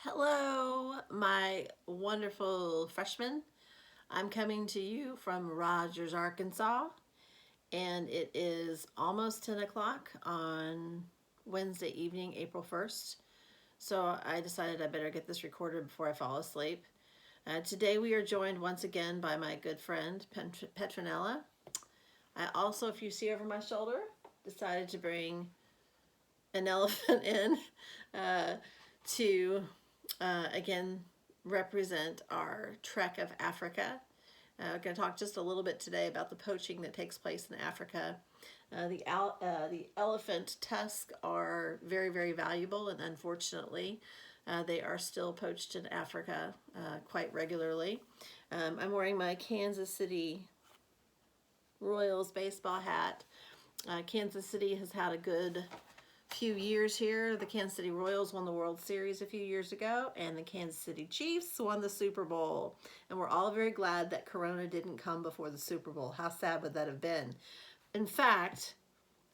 Hello, my wonderful freshmen. I'm coming to you from Rogers, Arkansas, and it is almost 10 o'clock on Wednesday evening, April 1st. So I decided I better get this recorded before I fall asleep. Today we are joined once again by my good friend Petronella. I also, if you see over my shoulder, decided to bring an elephant in to again represent our trek of Africa. We're going to talk just a little bit today about the poaching that takes place in Africa. The elephant tusks are very, very valuable, and unfortunately, they are still poached in Africa quite regularly. I'm wearing my Kansas City Royals baseball hat. Kansas City has had a good few years here. The Kansas City Royals won the World Series a few years ago, and the Kansas City Chiefs won the Super Bowl. And we're all very glad that Corona didn't come before the Super Bowl. How sad would that have been? In fact,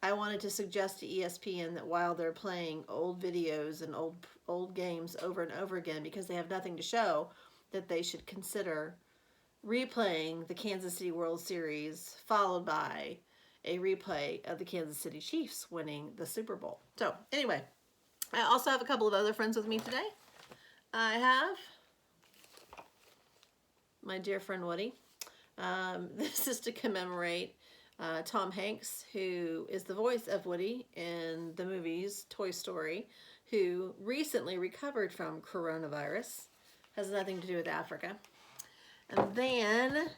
I wanted to suggest to ESPN that while they're playing old videos and old games over and over again because they have nothing to show, that they should consider replaying the Kansas City World Series followed by a replay of the Kansas City Chiefs winning the Super Bowl. So anyway, I also have a couple of other friends with me today. I have my dear friend Woody. This is to commemorate Tom Hanks, who is the voice of Woody in the movies Toy Story, who recently recovered from coronavirus. Has nothing to do with Africa. And then,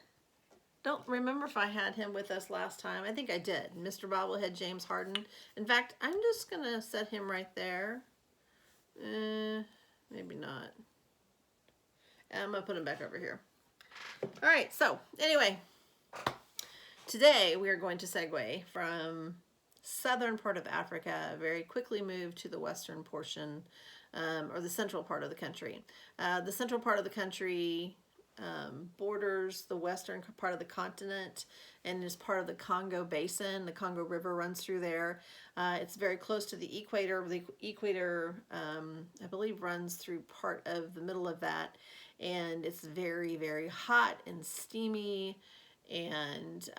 don't remember if I had him with us last time. I think I did. Mr. Bobblehead James Harden. In fact, I'm just going to set him right there. Maybe not. I'm going to put him back over here. All right, so anyway, today we are going to segue from southern part of Africa, very quickly move to the western portion, or the central part of the country. The central part of the country borders the western part of the continent and is part of the Congo Basin. The Congo River runs through there. It's very close to the equator. The equator, I believe, runs through part of the middle of that, and it's very, very hot and steamy and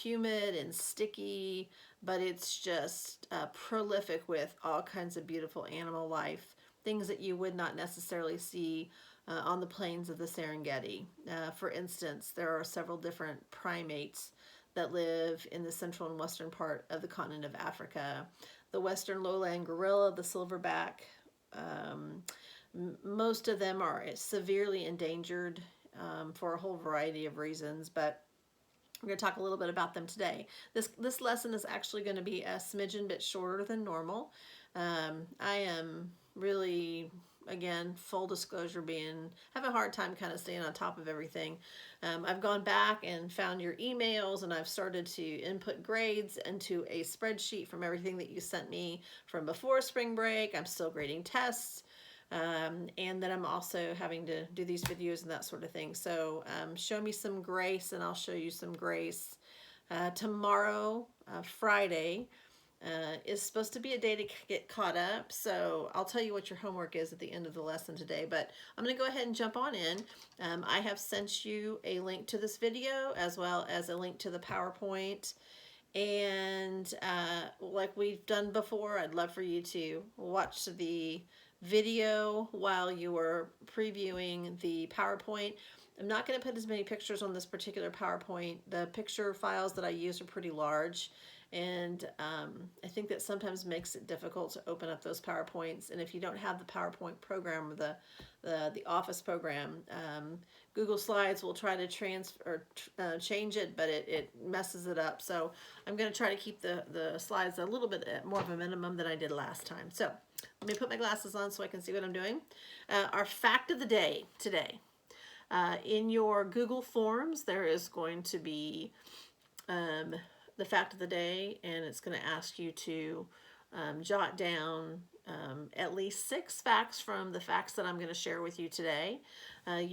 humid and sticky, but it's just prolific with all kinds of beautiful animal life, things that you would not necessarily see on the plains of the Serengeti. For instance, there are several different primates that live in the central and western part of the continent of Africa. The western lowland gorilla, the silverback, most of them are severely endangered for a whole variety of reasons, but we're going to talk a little bit about them today. This lesson is actually going to be a smidgen bit shorter than normal. I am really, again, full disclosure, have a hard time kind of staying on top of everything. I've gone back and found your emails, and I've started to input grades into a spreadsheet from everything that you sent me from before spring break. I'm still grading tests. And then I'm also having to do these videos and that sort of thing. So show me some grace and I'll show you some grace. Tomorrow, Friday, is supposed to be a day to get caught up. So I'll tell you what your homework is at the end of the lesson today. But I'm going to go ahead and jump on in. I have sent you a link to this video as well as a link to the PowerPoint. And like we've done before, I'd love for you to watch the video while you are previewing the PowerPoint. I'm not going to put as many pictures on this particular PowerPoint. The picture files that I use are pretty large, and I think that sometimes makes it difficult to open up those PowerPoints. And if you don't have the PowerPoint program or the Office program, Google Slides will try to change it, but it messes it up. So I'm going to try to keep the slides a little bit more of a minimum than I did last time. So let me put my glasses on so I can see what I'm doing. Our fact of the day today. In your Google Forms, there is going to be the fact of the day, and it's going to ask you to jot down at least 6 facts from the facts that I'm going to share with you today. I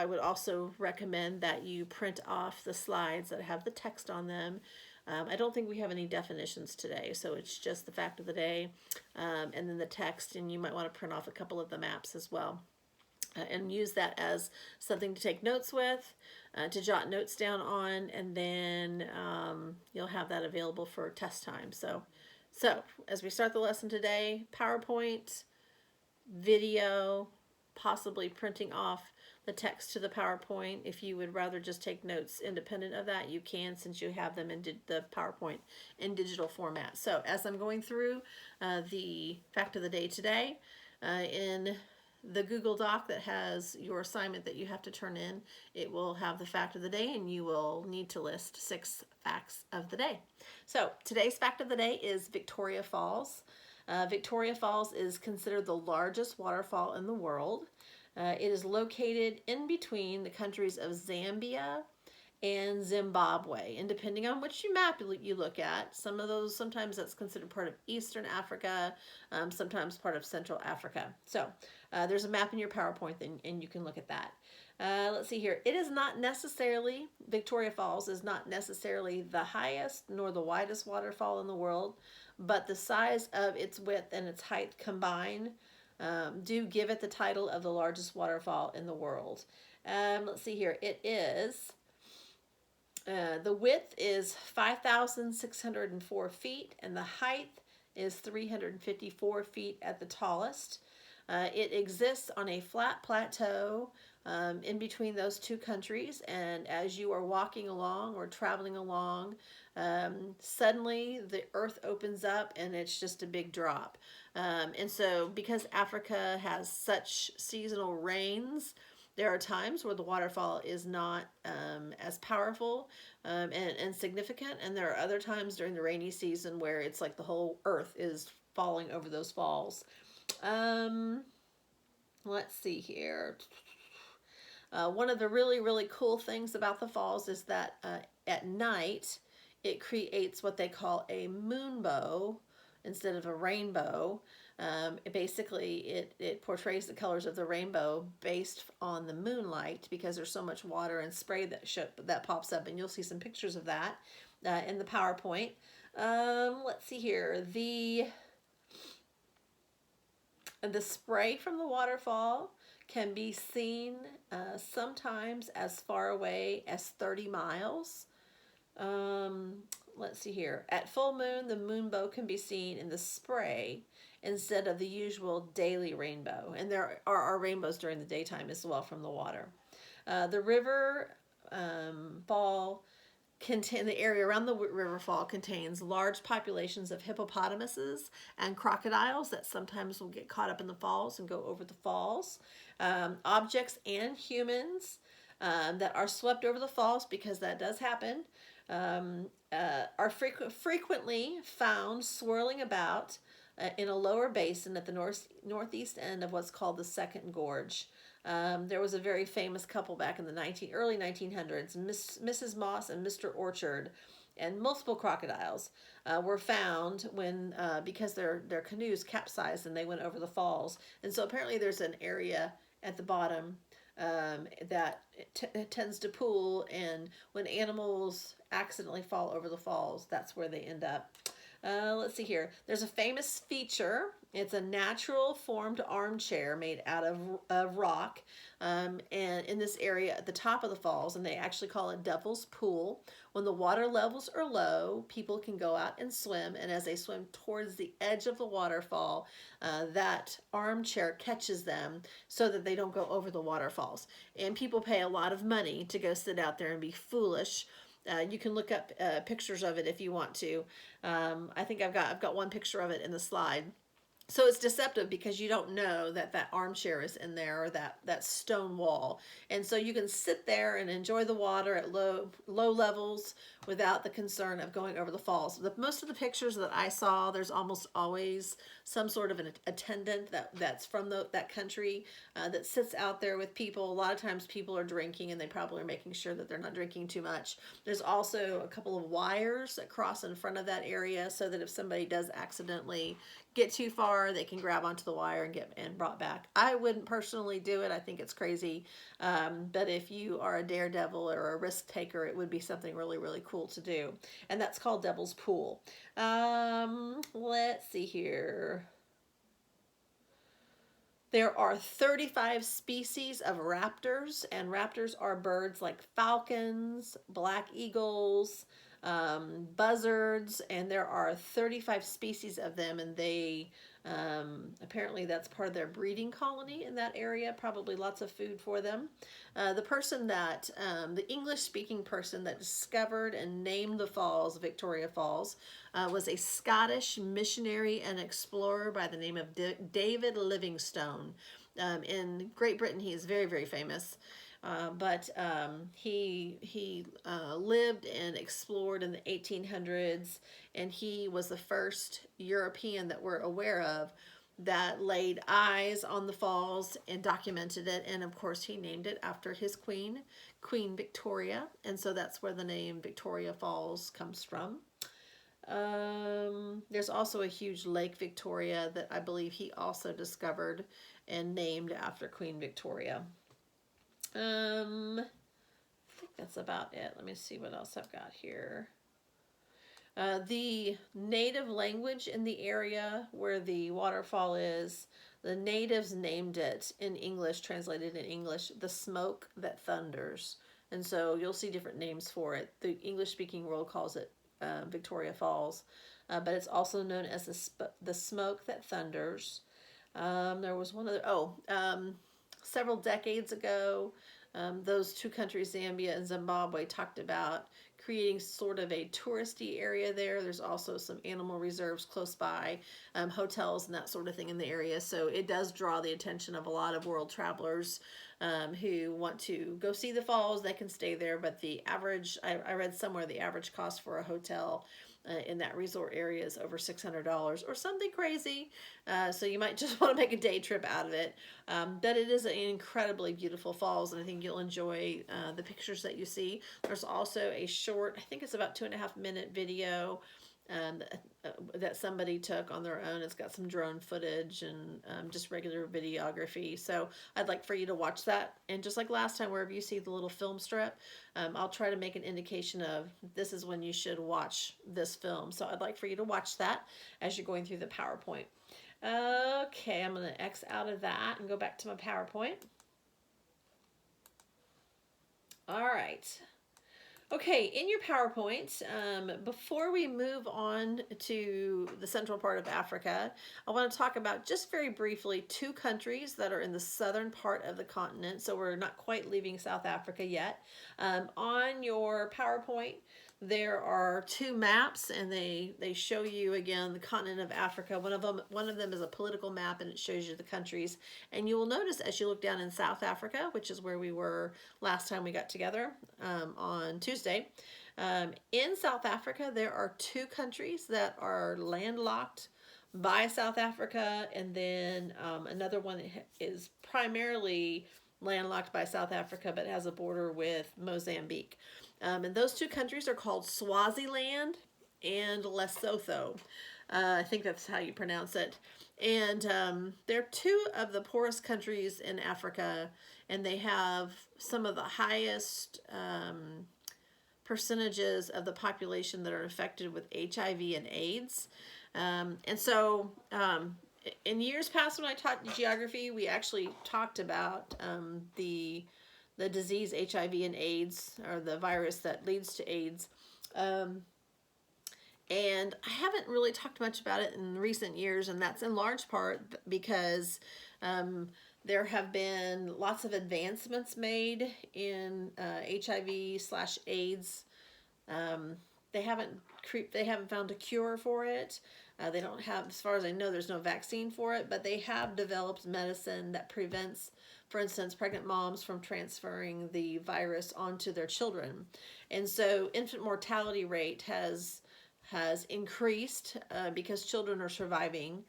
would also recommend that you print off the slides that have the text on them. I don't think we have any definitions today, so it's just the fact of the day, and then the text, and you might want to print off a couple of the maps as well. And use that as something to take notes with, to jot notes down on, and then you'll have that available for test time. So as we start the lesson today, PowerPoint, video, possibly printing off the text to the PowerPoint. If you would rather just take notes independent of that, you can, since you have them in the PowerPoint in digital format. So as I'm going through the fact of the day today, in the Google Doc that has your assignment that you have to turn in, it will have the fact of the day, and you will need to list 6 facts of the day. So today's fact of the day is Victoria Falls. Victoria Falls is considered the largest waterfall in the world. It is located in between the countries of Zambia and Zimbabwe, and depending on which map you look at, sometimes that's considered part of Eastern Africa, sometimes part of Central Africa. So there's a map in your PowerPoint, and you can look at that. Let's see here. Victoria Falls is not necessarily the highest nor the widest waterfall in the world, but the size of its width and its height combined do give it the title of the largest waterfall in the world. Let's see here. The width is 5,604 feet, and the height is 354 feet at the tallest. It exists on a flat plateau in between those two countries, and as you are walking along or traveling along, suddenly the earth opens up and it's just a big drop. And so because Africa has such seasonal rains, there are times where the waterfall is not as powerful and significant, and there are other times during the rainy season where it's like the whole earth is falling over those falls. Let's see here. One of the really, really cool things about the falls is that at night it creates what they call a moonbow instead of a rainbow. It portrays the colors of the rainbow based on the moonlight, because there's so much water and spray that pops up, and you'll see some pictures of that in the PowerPoint. Let's see here. The spray from the waterfall can be seen sometimes as far away as 30 miles. Let's see here. At full moon, the moonbow can be seen in the spray instead of the usual daily rainbow. And there are rainbows during the daytime as well from the water. The river fall the area around the river fall contains large populations of hippopotamuses and crocodiles that sometimes will get caught up in the falls and go over the falls. Objects and humans that are swept over the falls, because that does happen, are frequently found swirling about in a lower basin at the northeast end of what's called the Second Gorge. There was a very famous couple back in the early 1900s, Mrs. Moss and Mr. Orchard, and multiple crocodiles were found because their canoes capsized and they went over the falls. And so apparently there's an area at the bottom that tends to pool, and when animals accidentally fall over the falls, that's where they end up. Let's see here. There's a famous feature. It's a natural formed armchair made out of rock, and in this area at the top of the falls, and they actually call it Devil's Pool. When the water levels are low, people can go out and swim, and as they swim towards the edge of the waterfall, that armchair catches them so that they don't go over the waterfalls. And people pay a lot of money to go sit out there and be foolish. You can look up pictures of it if you want to. I think I've got one picture of it in the slide. So it's deceptive because you don't know that armchair is in there, or that stone wall. And so you can sit there and enjoy the water at low levels without the concern of going over the falls. Most of the pictures that I saw, there's almost always some sort of an attendant that's from that country that sits out there with people. A lot of times people are drinking, and they probably are making sure that they're not drinking too much. There's also a couple of wires that cross in front of that area so that if somebody does accidentally get too far, they can grab onto the wire and get brought back. I wouldn't personally do it. I think it's crazy. But if you are a daredevil or a risk taker, it would be something really, really cool to do. And that's called Devil's Pool. Let's see here. There are 35 species of raptors, and raptors are birds like falcons, black eagles, buzzards, and there are 35 species of them, and they apparently that's part of their breeding colony in that area. Probably lots of food for them. The person that the English-speaking person that discovered and named the falls, Victoria Falls, was a Scottish missionary and explorer by the name of David Livingstone. In Great Britain, he is very, very famous. But he lived and explored in the 1800s, and he was the first European that we're aware of that laid eyes on the falls and documented it. And of course, he named it after his queen, Queen Victoria. And so that's where the name Victoria Falls comes from. There's also a huge Lake Victoria that I believe he also discovered and named after Queen Victoria. I think that's about it. Let me see what else I've got here. The native language in the area where the waterfall is, the natives named it in English, translated in English, the smoke that thunders. And so you'll see different names for it. The English-speaking world calls it Victoria Falls, but it's also known as the smoke that thunders. There was one other, several decades ago, those two countries, Zambia and Zimbabwe, talked about creating sort of a touristy area there. There's also some animal reserves close by, hotels and that sort of thing in the area. So it does draw the attention of a lot of world travelers who want to go see the falls. They can stay there, but the average, I read somewhere, the average cost for a hotel in that resort area is over $600 or something crazy. So you might just want to make a day trip out of it. But it is an incredibly beautiful falls, and I think you'll enjoy the pictures that you see. There's also a short, I think it's about 2.5-minute video that somebody took on their own. It's got some drone footage and just regular videography. So I'd like for you to watch that. And just like last time, wherever you see the little film strip, I'll try to make an indication of this is when you should watch this film. So I'd like for you to watch that as you're going through the PowerPoint. Okay, I'm going to X out of that and go back to my PowerPoint. All right. Okay, in your PowerPoint, before we move on to the central part of Africa, I want to talk about just very briefly 2 countries that are in the southern part of the continent. So we're not quite leaving South Africa yet. On your PowerPoint, there are 2 maps, and they show you again the continent of Africa. One of them is a political map, and it shows you the countries. And you will notice as you look down in South Africa, which is where we were last time we got together on Tuesday. In South Africa, there are 2 countries that are landlocked by South Africa, and then another one is primarily landlocked by South Africa, but has a border with Mozambique. And those 2 countries are called Swaziland and Lesotho. I think that's how you pronounce it. And they're 2 of the poorest countries in Africa, and they have some of the highest percentages of the population that are affected with HIV and AIDS. And so in years past when I taught geography, we actually talked about the disease HIV and AIDS, or the virus that leads to AIDS. And I haven't really talked much about it in recent years, and that's in large part because there have been lots of advancements made in HIV/AIDS. They haven't found a cure for it. They don't have, as far as I know, there's no vaccine for it, but they have developed medicine that prevents, for instance, pregnant moms from transferring the virus onto their children. And so infant mortality rate has increased because children are surviving.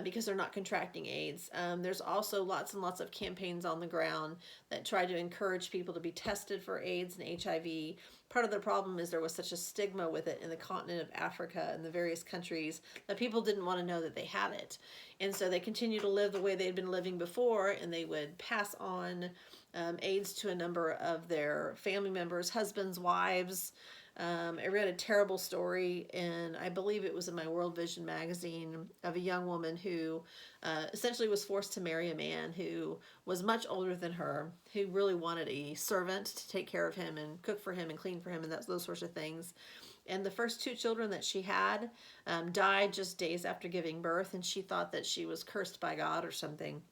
because they're not contracting AIDS. There's also lots and lots of campaigns on the ground that try to encourage people to be tested for AIDS and HIV. Part of the problem is there was such a stigma with it in the continent of Africa and the various countries that people didn't want to know that they had it. And so they continue to live the way they'd been living before, and they would pass on AIDS to a number of their family members, husbands, wives. I read a terrible story, and I believe it was in my World Vision magazine, of a young woman who essentially was forced to marry a man who was much older than her, who really wanted a servant to take care of him and cook for him and clean for him and those sorts of things. And the first two children that she had died just days after giving birth, and she thought that she was cursed by God or something.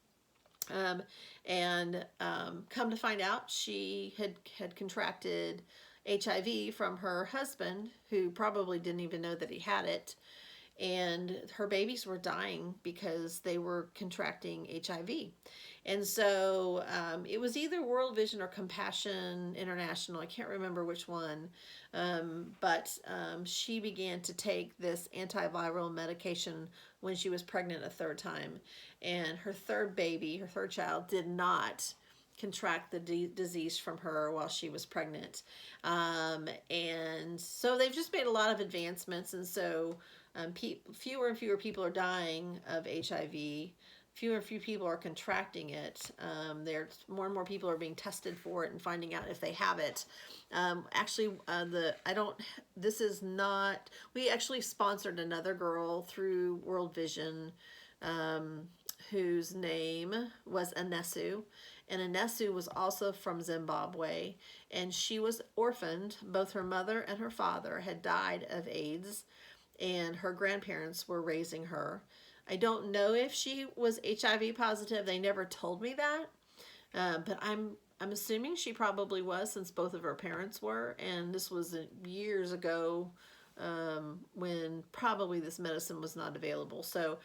Come to find out, she had contracted HIV from her husband, who probably didn't even know that he had it. And her babies were dying because they were contracting HIV. And so it was either World Vision or Compassion International. I can't remember which one. But she began to take this antiviral medication when she was pregnant a third time. And her third baby, her third child, did not contract the disease from her while she was pregnant. And so they've just made a lot of advancements. And so fewer and fewer people are dying of HIV. Fewer and fewer people are contracting it. There's more and more people are being tested for it and finding out if they have it. We actually sponsored another girl through World Vision, whose name was Anesu. And Anesu was also from Zimbabwe, and she was orphaned. Both her mother and her father had died of AIDS, and her grandparents were raising her. I don't know if she was HIV positive. They never told me that, but I'm assuming she probably was, since both of her parents were, and this was years ago, when probably this medicine was not available. So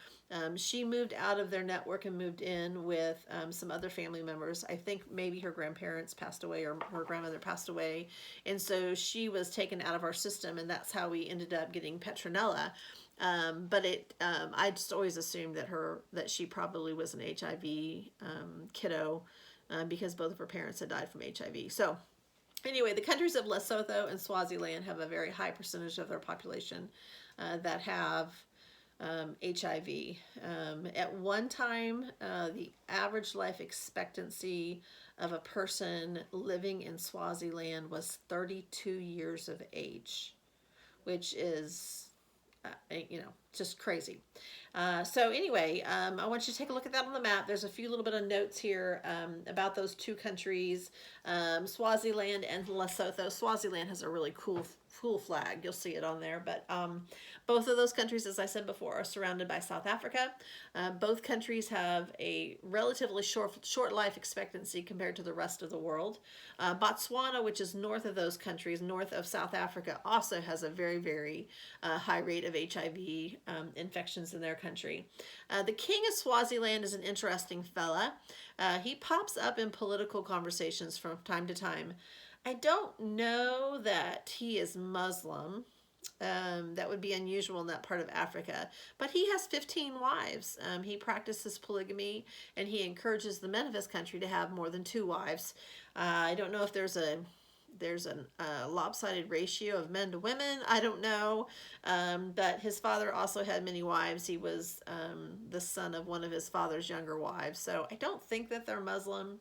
she moved out of their network and moved in with some other family members. I think maybe her grandparents passed away or her grandmother passed away. And so she was taken out of our system, and that's how we ended up getting Petronella. I just always assumed that she probably was an HIV kiddo, because both of her parents had died from HIV. So anyway, the countries of Lesotho and Swaziland have a very high percentage of their population that have HIV. At one time, the average life expectancy of a person living in Swaziland was 32 years of age, which is, just crazy. So anyway, I want you to take a look at that on the map. There's a few little bit of notes here about those two countries, Swaziland and Lesotho. Swaziland has a really cool flag. You'll see it on there. But both of those countries, as I said before, are surrounded by South Africa. Both countries have a relatively short life expectancy compared to the rest of the world. Botswana, which is north of those countries, north of South Africa, also has a very, very high rate of HIV infections in their country. The king of Swaziland is an interesting fella. He pops up in political conversations from time to time. I don't know that he is Muslim. That would be unusual in that part of Africa. But he has 15 wives. He practices polygamy, and he encourages the men of his country to have more than 2 wives. I don't know if there's a lopsided ratio of men to women. I don't know. But his father also had many wives. He was the son of one of his father's younger wives. So I don't think that they're Muslim.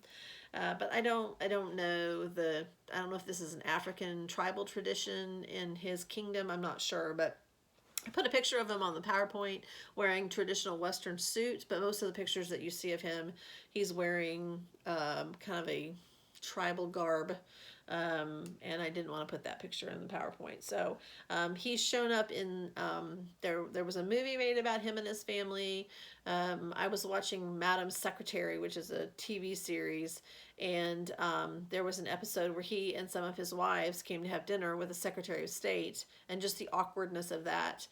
But I don't know if this is an African tribal tradition in his kingdom. I'm not sure, but I put a picture of him on the PowerPoint wearing traditional Western suit, but most of the pictures that you see of him, he's wearing kind of a tribal garb. And I didn't want to put that picture in the PowerPoint. So he's shown up in, there was a movie made about him and his family. I was watching Madam's Secretary, which is a TV series, and there was an episode where he and some of his wives came to have dinner with the Secretary of State, and just the awkwardness of that.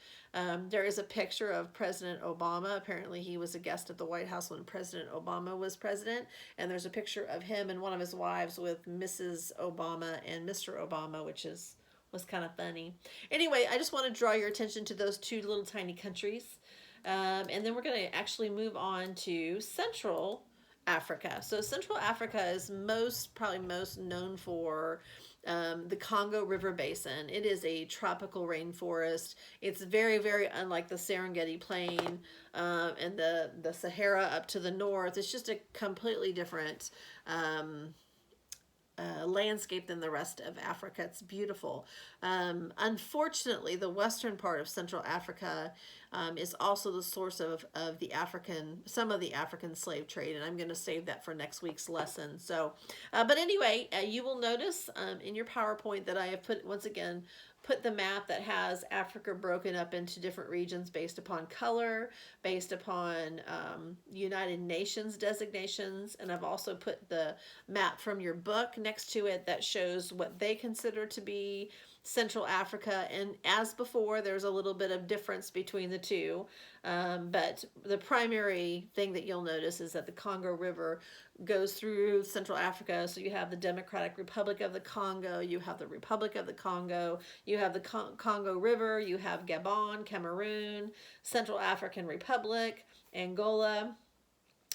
There is a picture of President Obama. Apparently he was a guest at the White House when President Obama was president, and there's a picture of him and one of his wives with Mrs. Obama and Mr. Obama, which was kind of funny. Anyway, I just want to draw your attention to those two little tiny countries. And then we're going to actually move on to Central Africa. So Central Africa is probably most known for the Congo River Basin. It is a tropical rainforest. It's very, very unlike the Serengeti Plain and the Sahara up to the north. It's just a completely different landscape than the rest of Africa. It's beautiful. Unfortunately, the western part of Central Africa is also the source of some of the African slave trade, and I'm going to save that for next week's lesson. So, but anyway, you will notice in your PowerPoint that I have once again, put the map that has Africa broken up into different regions based upon color, based upon United Nations designations, and I've also put the map from your book next to it that shows what they consider to be Central Africa. And as before, there's a little bit of difference between the two, but the primary thing that you'll notice is that the Congo River goes through Central Africa. So you have the Democratic Republic of the Congo, you have the Republic of the Congo, you have the Congo River, you have Gabon, Cameroon, Central African Republic, Angola,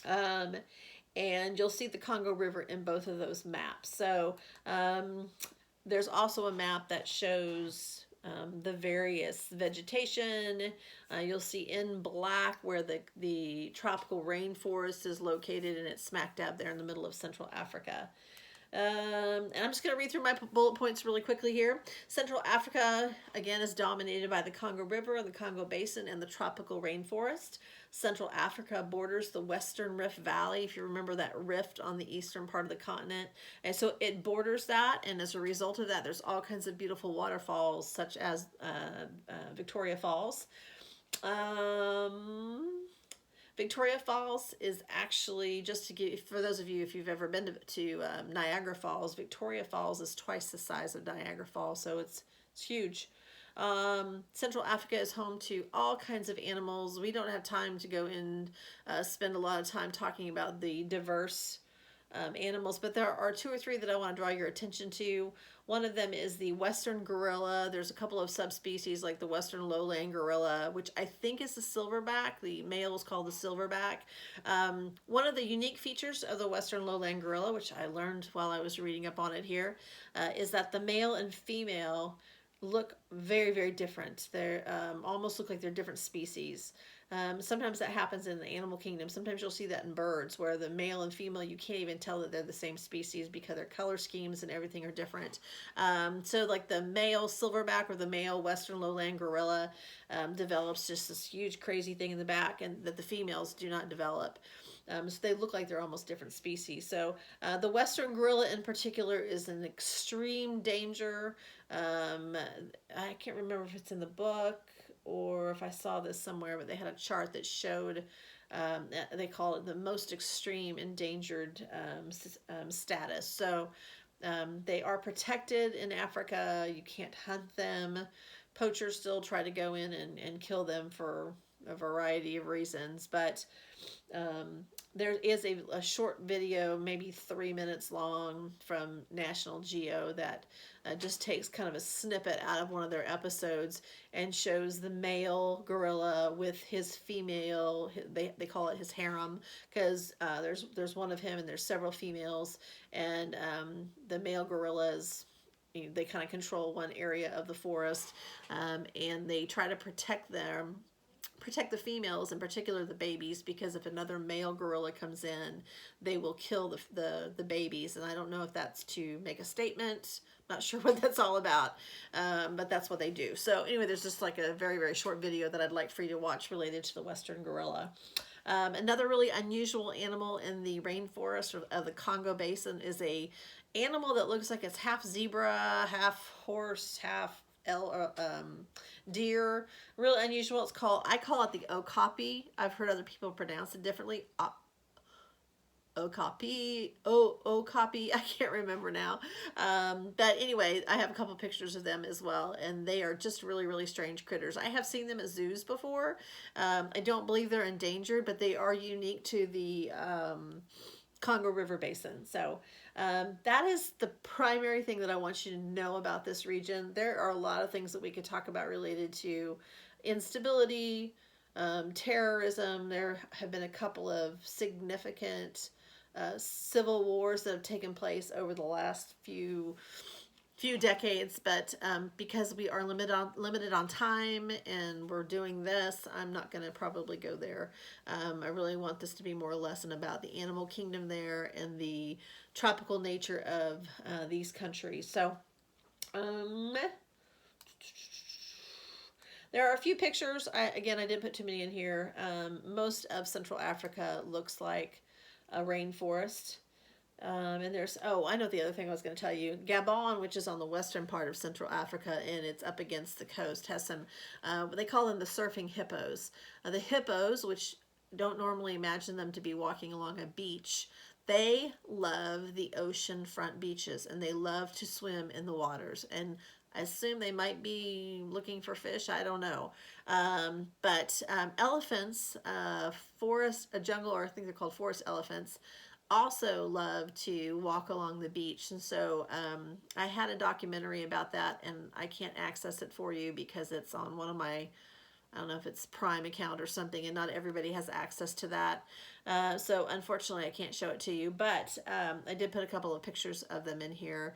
and you'll see the Congo River in both of those maps. So there's also a map that shows the various vegetation. You'll see in black where the tropical rainforest is located, and it's smack dab there in the middle of Central Africa. And I'm just going to read through my bullet points really quickly here. Central Africa, again, is dominated by the Congo River, the Congo Basin, and the tropical rainforest. Central Africa borders the Western Rift Valley, if you remember that rift on the eastern part of the continent. And so it borders that, and as a result of that, there's all kinds of beautiful waterfalls, such as Victoria Falls. Victoria Falls is actually, just to give, for those of you, if you've ever been to Niagara Falls, Victoria Falls is twice the size of Niagara Falls, so it's huge. Central Africa is home to all kinds of animals. We don't have time to go and spend a lot of time talking about the diverse animals, but there are two or three that I want to draw your attention to. One of them is the western gorilla. There's a couple of subspecies like the western lowland gorilla, which I think is the silverback. The male is called the silverback. One of the unique features of the western lowland gorilla, which I learned while I was reading up on it here, is that the male and female look very, very different. They're almost look like they're different species. Sometimes that happens in the animal kingdom. Sometimes you'll see that in birds, where the male and female, you can't even tell that they're the same species because their color schemes and everything are different. So like the male silverback or the male western lowland gorilla develops just this huge crazy thing in the back, and that the females do not develop. So they look like they're almost different species. So the western gorilla in particular is an extreme danger. I can't remember if it's in the book or if I saw this somewhere, but they had a chart that showed, they call it the most extreme endangered status. So they are protected in Africa. You can't hunt them. Poachers still try to go in and kill them for a variety of reasons, but there is a short video, maybe 3 minutes long, from National Geo that just takes kind of a snippet out of one of their episodes and shows the male gorilla with his female, they call it his harem, because there's one of him and there's several females, and the male gorillas, they kind of control one area of the forest, and they try to protect the females, in particular the babies, because if another male gorilla comes in, they will kill the babies. And I don't know if that's to make a statement. Not sure what that's all about, but that's what they do. So anyway, there's just like a very, very short video that I'd like for you to watch related to the western gorilla. Another really unusual animal in the rainforest of the Congo Basin is a animal that looks like it's half zebra, half horse, half deer. Really unusual. I call it the okapi. I've heard other people pronounce it differently. Okapi, I can't remember now. But anyway, I have a couple pictures of them as well, and they are just really, really strange critters. I have seen them at zoos before. I don't believe they're endangered, but they are unique to the Congo River Basin. So that is the primary thing that I want you to know about this region. There are a lot of things that we could talk about related to instability, terrorism. There have been a couple of significant civil wars that have taken place over the last few decades, but because we are limited on time and we're doing this, I'm not going to probably go there. I really want this to be more a lesson about the animal kingdom there and the tropical nature of these countries. So there are a few pictures. Again, I didn't put too many in here. Most of Central Africa looks like a rainforest. And there's, oh, I know the other thing I was going to tell you. Gabon, which is on the western part of Central Africa and it's up against the coast, has some, they call them the surfing hippos. The hippos, which don't normally imagine them to be walking along a beach, they love the ocean front beaches and they love to swim in the waters. And I assume they might be looking for fish. I don't know. But elephants, forest, a jungle, or I think they're called forest elephants, also love to walk along the beach. And so I had a documentary about that and I can't access it for you because it's on one of my, I don't know if it's Prime account or something, and not everybody has access to that. So unfortunately I can't show it to you, but I did put a couple of pictures of them in here.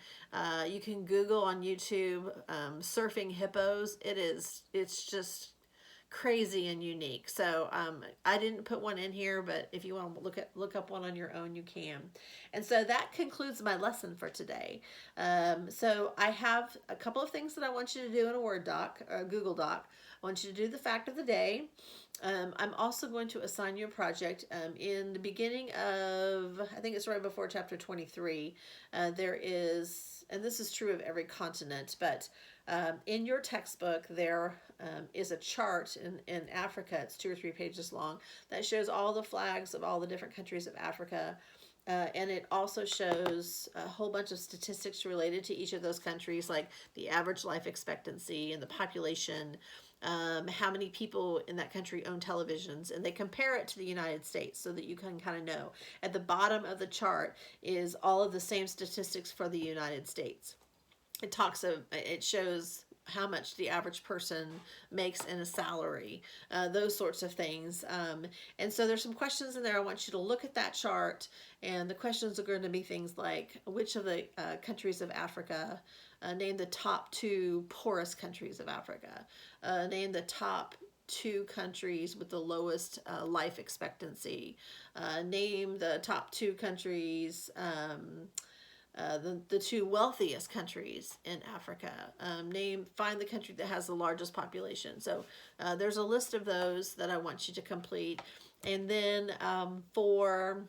You can Google on YouTube surfing hippos. It's just crazy and unique. So I didn't put one in here, but if you want to look up one on your own, you can. And so that concludes my lesson for today. So I have a couple of things that I want you to do in a Word doc, or a Google Doc. I want you to do the fact of the day. I'm also going to assign you a project. In the beginning of, I think it's right before chapter 23, there is, and this is true of every continent, but in your textbook there is a chart in Africa. It's 2 or 3 pages long that shows all the flags of all the different countries of Africa. And it also shows a whole bunch of statistics related to each of those countries, like the average life expectancy and the population, how many people in that country own televisions, and they compare it to the United States so that you can kind of know. At the bottom of the chart is all of the same statistics for the United States. It shows how much the average person makes in a salary, those sorts of things. And so there's some questions in there. I want you to look at that chart, and the questions are going to be things like, which of the countries of Africa, name the top 2 poorest countries of Africa, name the top 2 countries with the lowest life expectancy, name the top 2 countries, the 2 wealthiest countries in Africa. Find the country that has the largest population. So there's a list of those that I want you to complete. And then for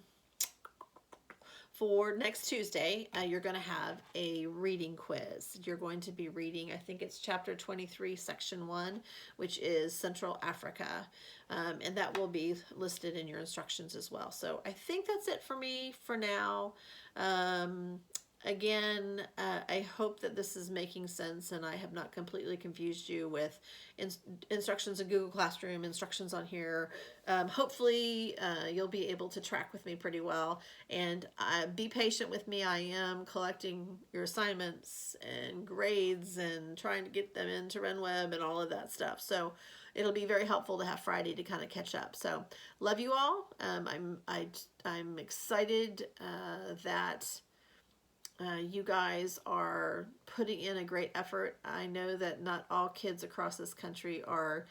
next Tuesday, you're going to have a reading quiz. You're going to be reading, I think it's chapter 23, section 1, which is Central Africa. And that will be listed in your instructions as well. So I think that's it for me for now. Again, I hope that this is making sense and I have not completely confused you with instructions in Google Classroom, instructions on here. Hopefully you'll be able to track with me pretty well, and be patient with me. I am collecting your assignments and grades and trying to get them into RenWeb and all of that stuff. So it'll be very helpful to have Friday to kind of catch up. So love you all. I'm excited that you guys are putting in a great effort. I know that not all kids across this country are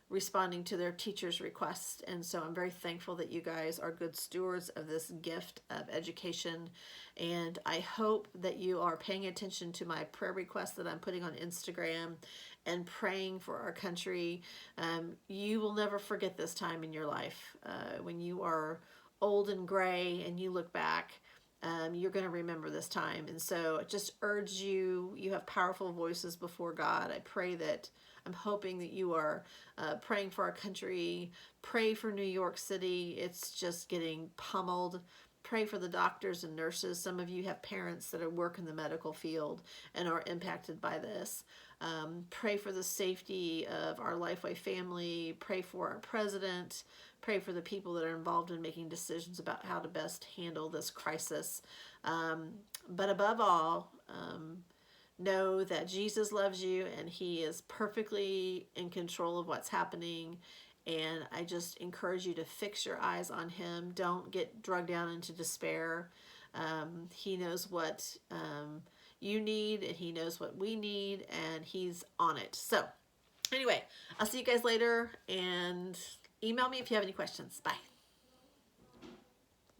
responding to their teachers' requests, and so I'm very thankful that you guys are good stewards of this gift of education, and I hope that you are paying attention to my prayer requests that I'm putting on Instagram and praying for our country. You will never forget this time in your life. When you are old and gray and you look back, you're going to remember this time. And so I just urge you, you have powerful voices before God. I'm hoping that you are praying for our country. Pray for New York City. It's just getting pummeled. Pray for the doctors and nurses. Some of you have parents that work in the medical field and are impacted by this. Pray for the safety of our Lifeway family. Pray for our president. Pray for the people that are involved in making decisions about how to best handle this crisis. But above all, know that Jesus loves you and he is perfectly in control of what's happening. And I just encourage you to fix your eyes on him. Don't get drugged down into despair. He knows what you need, and he knows what we need, and he's on it. So anyway, I'll see you guys later, and email me if you have any questions. Bye.